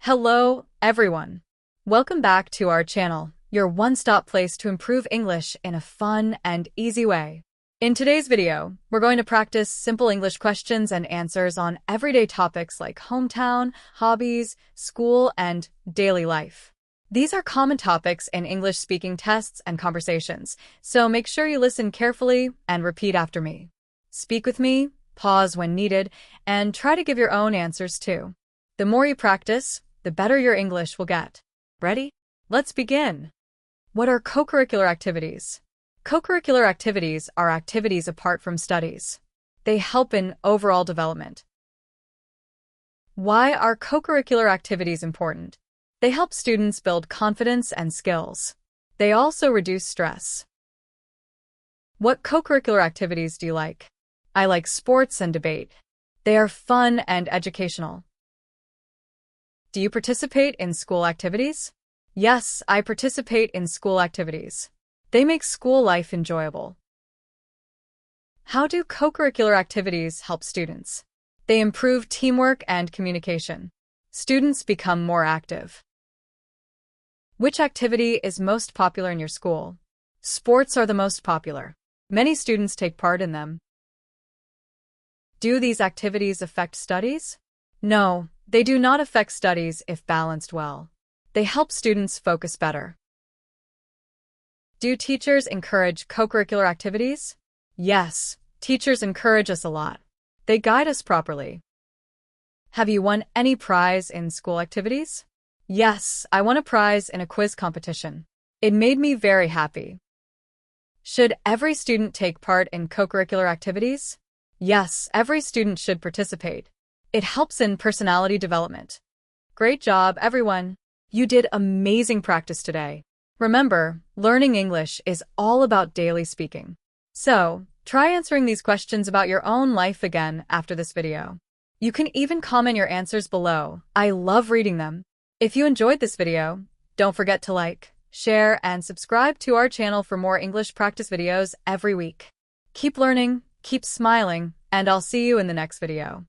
Hello, everyone. Welcome back to our channel, your one-stop place to improve English in a fun and easy way. In today's video, we're going to practice simple English questions and answers on everyday topics like hometown, hobbies, school, and daily life. These are common topics in English-speaking tests and conversations, so make sure you listen carefully and repeat after me. Speak with me, pause when needed, and try to give your own answers too. The more you practice, the better your English will get. Ready? Let's begin. What are co-curricular activities? Co-curricular activities are activities apart from studies. They help in overall development. Why are co-curricular activities important? They help students build confidence and skills. They also reduce stress. What co-curricular activities do you like? I like sports and debate. They are fun and educational. Do you participate in school activities? Yes, I participate in school activities. They make school life enjoyable. How do co-curricular activities help students? They improve teamwork and communication. Students become more active. Which activity is most popular in your school? Sports are the most popular. Many students take part in them. Do these activities affect studies? No, they do not affect studies if balanced well. They help students focus better. Do teachers encourage co-curricular activities? Yes, teachers encourage us a lot. They guide us properly. Have you won any prize in school activities? Yes, I won a prize in a quiz competition. It made me very happy. Should every student take part in co-curricular activities? Yes, every student should participate. It helps in personality development. Great job, everyone. You did amazing practice today. Remember, learning English is all about daily speaking. So, try answering these questions about your own life again after this video. You can even comment your answers below. I love reading them. If you enjoyed this video, don't forget to like, share, and subscribe to our channel for more English practice videos every week. Keep learning, keep smiling, and I'll see you in the next video.